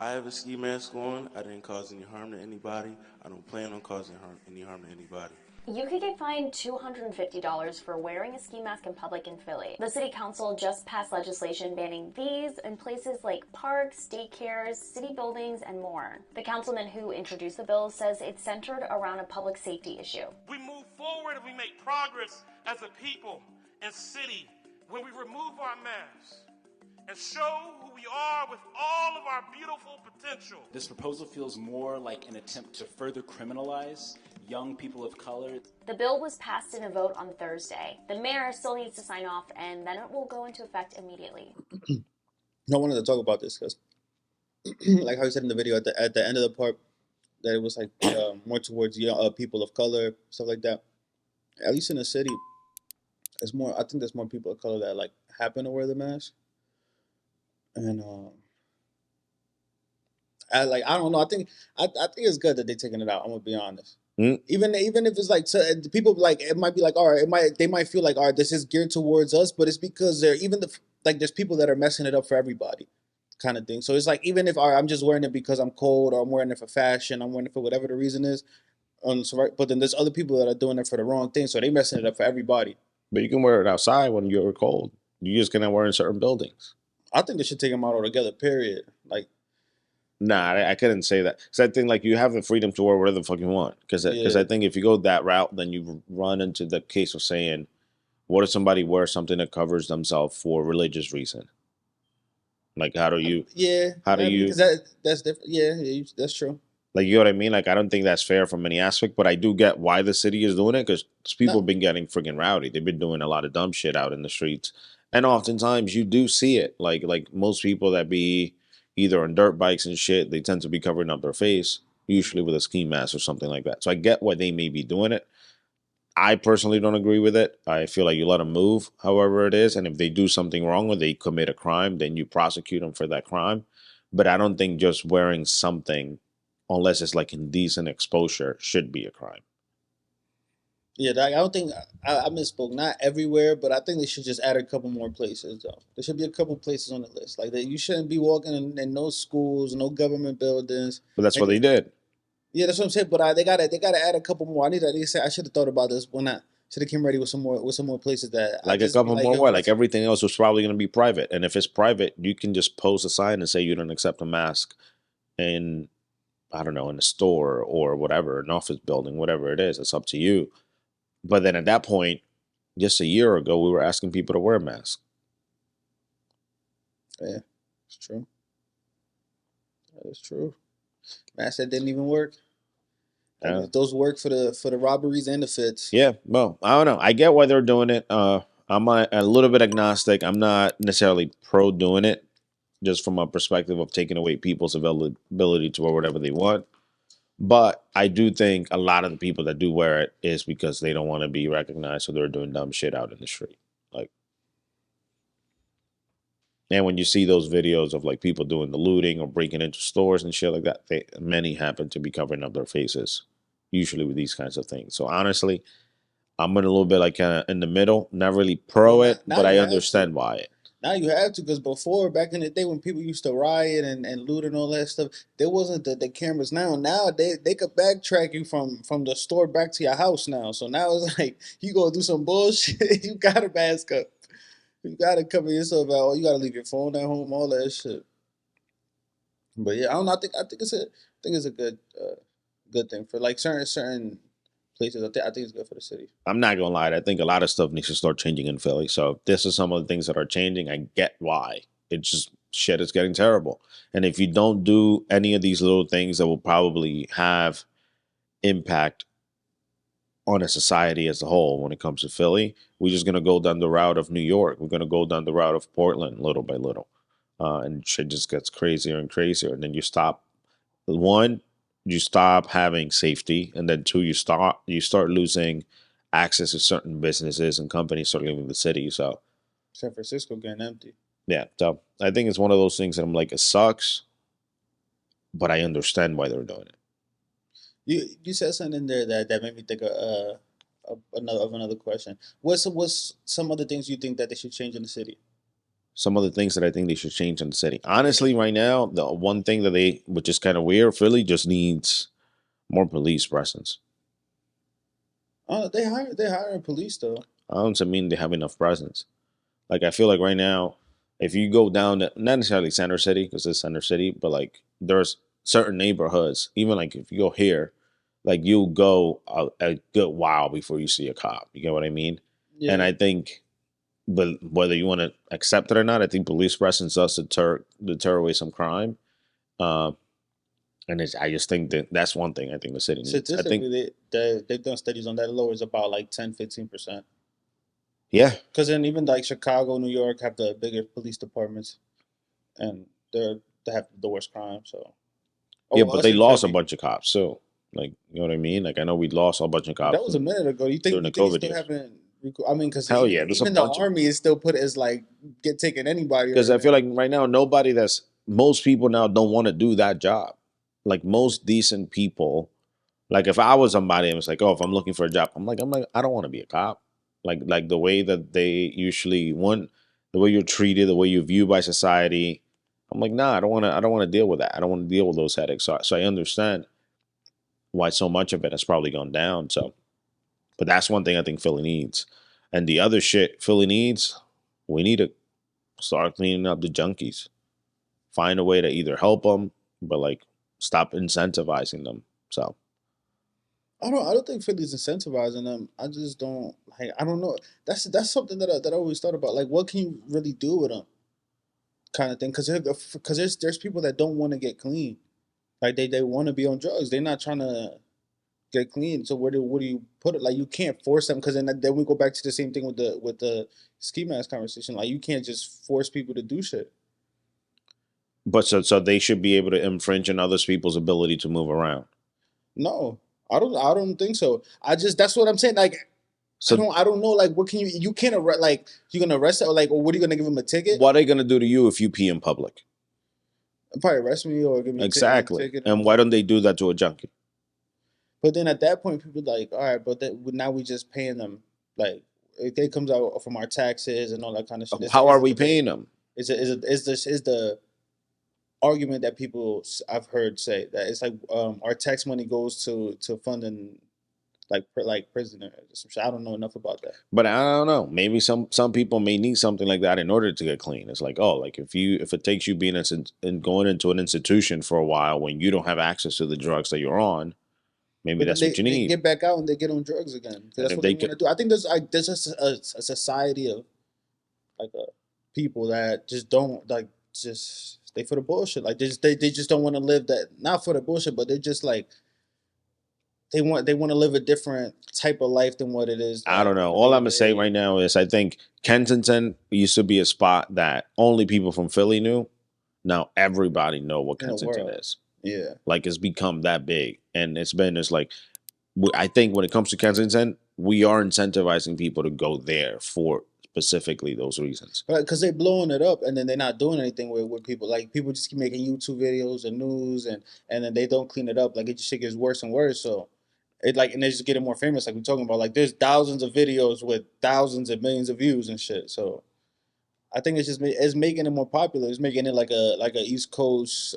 I have a ski mask on. I didn't cause any harm to anybody. I don't plan on causing any harm to anybody. You could get fined $250 for wearing a ski mask in public in Philly. The city council just passed legislation banning these in places like parks, daycares, city buildings, and more. The councilman who introduced the bill says it's centered around a public safety issue. We move forward and we make progress as a people and city when we remove our masks and show who we are with all of our beautiful potential. This proposal feels more like an attempt to further criminalize young people of color. The bill was passed in a vote on Thursday. The mayor still needs to sign off, and then it will go into effect immediately. I wanted to talk about this because, like how you said in the video, at the end of the part, that it was like more towards people of color, stuff like that. At least in the city, it's more. I think there's more people of color that like happen to wear the mask, and I don't know. I think it's good that they're taking it out. I'm gonna be honest. Even if it's like so, people like it might be like all right, they might feel like all right, this is geared towards us, but it's because they're even like there's people that are messing it up for everybody, kind of thing. So it's like even if all right, I'm just wearing it because I'm cold or I'm wearing it for fashion, I'm wearing it for whatever the reason is. So right, but then there's other people that are doing it for the wrong thing, so they messing it up for everybody. But you can wear it outside when you're cold. You just cannot wear it in certain buildings. I think they should take them out altogether. Period. Like, Nah, I couldn't say that because I think like you have the freedom to wear whatever the fuck you want. Because I think if you go that route, then you run into the case of saying, what if somebody wears something that covers themselves for religious reason? Like, how do you? yeah, How do you? Because that's different. Yeah, that's true. Like, you know what I mean? Like, I don't think that's fair from any aspect, but I do get why the city is doing it because people have been getting freaking rowdy. They've been doing a lot of dumb shit out in the streets, and oftentimes you do see it. Like most people that be either on dirt bikes and shit, they tend to be covering up their face, usually with a ski mask or something like that. So I get why they may be doing it. I personally don't agree with it. I feel like you let them move, however it is, and if they do something wrong or they commit a crime, then you prosecute them for that crime. But I don't think just wearing something, unless it's like indecent exposure, should be a crime. Yeah, I don't think I misspoke. Not everywhere, but I think they should just add a couple more places. Though there should be a couple places on the list. Like that, you shouldn't be walking in no schools, no government buildings. But that's Like, what they did. yeah, that's what I'm saying. But they gotta add a couple more. I should have thought about this when I should have came ready with some more places that Like a couple more what? Like everything else was probably going to be private. And if it's private, you can just post a sign and say you don't accept a mask in, I don't know, in a store or whatever, an office building, whatever it is. It's up to you. But then at that point, just a year ago, we were asking people to wear a mask. Yeah, it's true. That is true. Mask that didn't even work. Yeah. Those work for the robberies and the fits. Yeah, well, I don't know. I get why they're doing it. I'm a little bit agnostic. I'm not necessarily pro doing it, just from a perspective of taking away people's ability to wear whatever they want. But I do think a lot of the people that do wear it is because they don't want to be recognized, so they're doing dumb shit out in the street. Like, and when you see those videos of like people doing the looting or breaking into stores and shit like that, many happen to be covering up their faces, usually with these kinds of things. So honestly, I'm in a little bit like kind of in the middle, not really pro it, but I understand why. Now you have to, because before, back in the day when people used to riot and loot and all that stuff, there wasn't the cameras. Now they could backtrack you from the store back to your house now. So now it's like you go do some bullshit, you gotta mask up. You gotta cover yourself out. Or you gotta leave your phone at home, all that shit. But yeah, I don't know. I think it's a good thing for like certain places. I think it's good for the city. I'm not gonna lie. I think a lot of stuff needs to start changing in Philly. So this is some of the things that are changing. I get why. It's just shit is getting terrible. And if you don't do any of these little things that will probably have impact on a society as a whole when it comes to Philly, we're just gonna go down the route of New York. We're gonna go down the route of Portland little by little. And shit just gets crazier and crazier. And then you stop. One, you stop having safety, and then two, you start losing access to certain businesses and companies start leaving the city. So San Francisco getting empty. yeah, so I think it's one of those things that I'm like, it sucks, but I understand why they're doing it. You said something in there that made me think of another question. What's some other things you think that they should change in the city? some of the things that I think they should change in the city. Honestly, right now, the one thing that which is kind of weird, Philly just needs more police presence. They hire police though. I don't mean they have enough presence. Like I feel like right now, if you go down to not necessarily Center City because it's Center City, but like there's certain neighborhoods. Even like if you go here, like you'll go a good while before you see a cop. You get what I mean? Yeah. And I think, but whether you want to accept it or not, I think police presence does deter away some crime. And I just think that that's one thing I think the city needs. I think, Statistically, they've done studies on that. It lowers about like 10-15%. yeah, Because then even like Chicago, New York have the bigger police departments, and they have the worst crime. So yeah, but us they in lost a Philly, bunch of cops. So, like, you know what I mean? Like, I know we lost a bunch of cops. that was a minute ago. You think during the you COVID still years. haven't? I mean, because Hell yeah, there's a even the bunch of- army is still put as like taking anybody. Because right I feel now. like right now, most people now don't want to do that job. Like most decent people, like if I was somebody and was like, oh, if I'm looking for a job, I'm like, I don't want to be a cop. Like the way that they usually want, the way you're treated, the way you're viewed by society. I'm like, nah, I don't want to deal with that. I don't want to deal with those headaches. So I understand why so much of it has probably gone down. So, but that's one thing I think Philly needs. And the other shit Philly needs, we need to start cleaning up the junkies. Find a way to either help them, but like stop incentivizing them. So I don't think Philly's incentivizing them. I just don't like. I don't know. That's something that I always thought about. Like, what can you really do with them? Kind of thing. Because there's people that don't want to get clean. Like they want to be on drugs. They're not trying to get clean. So where do you put it? Like you can't force them. Because then we go back to the same thing with the ski mask conversation. Like you can't just force people to do shit. but so they should be able to infringe on other people's ability to move around. No, I don't think so. That's what I'm saying. Like So I don't know. Like what can you can't arrest, like you're gonna arrest it or like, or what are you gonna give him a ticket? what are they gonna do to you if you pee in public? Probably arrest me or give me Exactly. a ticket. And why don't they do that to a junkie? But then at that point, people like, all right, but now we just paying them. Like it comes out from our taxes and all that kind of shit. How are we paying them? Is the argument that I've heard say that it's like our tax money goes to funding like prisoners or some shit. I don't know enough about that. But I don't know. Maybe some people may need something like that in order to get clean. It's like, oh, like if it takes you being and going into an institution for a while when you don't have access to the drugs that you're on, maybe But that's then what you they need. get back out and they get on drugs again. 'Cause that's if what they they want to do. I think there's just a society of like people that just don't like just stay for the bullshit. Like they just don't want to live that, not for the bullshit, but they're just like they want to live a different type of life than what it is. I don't know. All I'm gonna say right now is I think Kensington used to be a spot that only people from Philly knew. Now everybody know what In the Kensington world. is. Yeah. Like it's become that big, and it's like I think when it comes to Kensington, we are incentivizing people to go there for specifically those reasons. Right, because they're blowing it up and then they're not doing anything with people. Like people just keep making YouTube videos and news and then they don't clean it up. Like it just shit gets worse and worse. So it like and they're just getting more famous. Like we're talking about. Like there's thousands of videos with thousands of millions of views and shit. So I think it's making it more popular. It's making it like a East Coast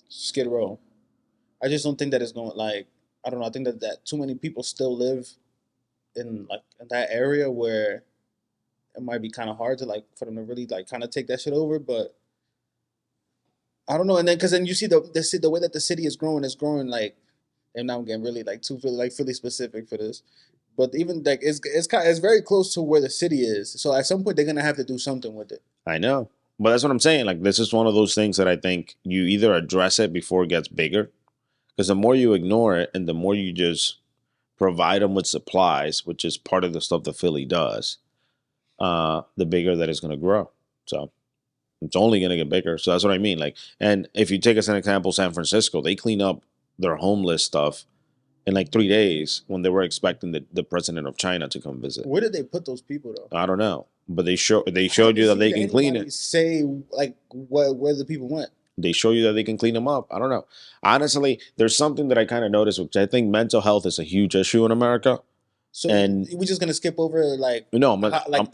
Skid Row. I just don't think that it's going like I don't know. I think that too many people still live in that area where it might be kind of hard to like for them to really like kind of take that shit over, but I don't know. And then because then you see the way that the city is growing like, and now I'm getting really like too Philly specific for this, but even like it's very close to where the city is. So at some point they're gonna have to do something with it. I know, but that's what I'm saying. Like this is one of those things that I think you either address it before it gets bigger, because the more you ignore it and the more you just provide them with supplies, which is part of the stuff that Philly does, the bigger that it's going to grow. So it's only going to get bigger. So that's what I mean. Like, and if you take as an example, San Francisco, they clean up their homeless stuff in like 3 days when they were expecting the president of China to come visit. Where did they put those people though? I don't know, but they showed you that they can clean it. Say like where the people went. They show you that they can clean them up. I don't know. Honestly, there's something that I kind of noticed, which I think mental health is a huge issue in America. So And- we're just gonna skip over like No, there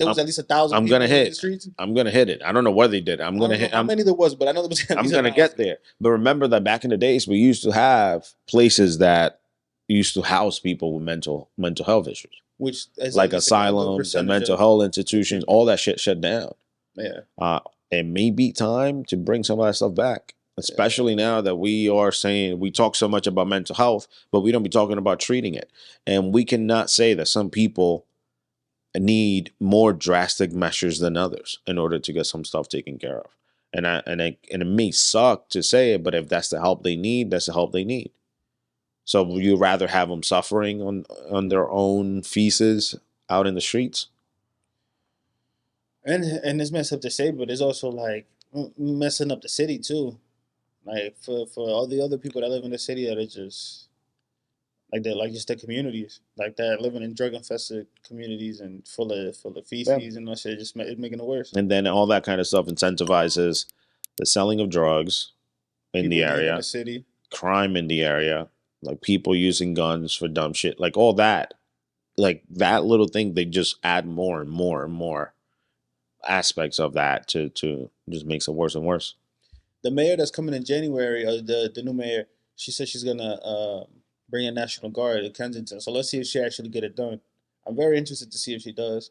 was at least 1,000. I'm people gonna in the hit. streets. I'm gonna hit it. I don't know what they did. I'm I gonna don't know hit. how many there was, but I know there was. At I'm least gonna 1,000. get there. But remember that back in the days, we used to have places that used to house people with mental health issues, Which is like a asylums percentage and mental of- health institutions. All that shit shut down. Yeah, It may be time to bring some of that stuff back, especially now that we are saying we talk so much about mental health, but we don't be talking about treating it. And we cannot say that some people need more drastic measures than others in order to get some stuff taken care of. And it may suck to say it, but if that's the help they need, that's the help they need. So would you rather have them suffering on their own feces out in the streets? and it's messed up to say, but it's also like messing up the city too. Like for all the other people that live in the city that are just like that, like just the communities, like that living in drug infested communities and full of feces and that shit, just it's making it worse. And then all that kind of stuff incentivizes the selling of drugs in People the live area, in the city. crime in the area, like people using guns for dumb shit, like all that. Like that little thing, they just add more and more and more aspects of that to just makes it worse and worse. The mayor that's coming in January, the new mayor, she said she's gonna bring a National Guard to Kensington. So let's see if she actually get it done. I'm very interested to see if she does.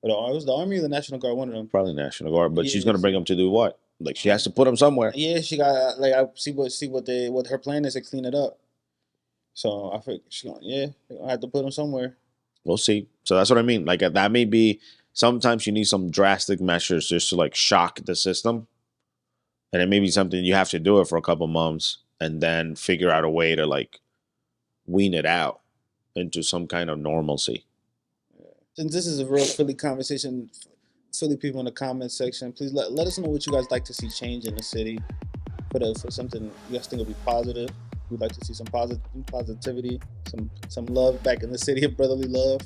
But it was the Army or the National Guard, one of them. Probably National Guard, but she's Yeah, gonna bring them to do what? Like she has to put them somewhere. Yeah, she got like I see what her plan is to clean it up. So I think they're gonna have to put them somewhere. We'll see. So that's what I mean. Like that may be sometimes you need some drastic measures just to like shock the system. And it may be something you have to do it for a couple months and then figure out a way to like wean it out into some kind of normalcy. Since this is a real Philly conversation, Philly people in the comment section, please let us know what you guys like to see change in the city. For something you guys think will be positive. We'd like to see some positivity, some love back in the city of brotherly love.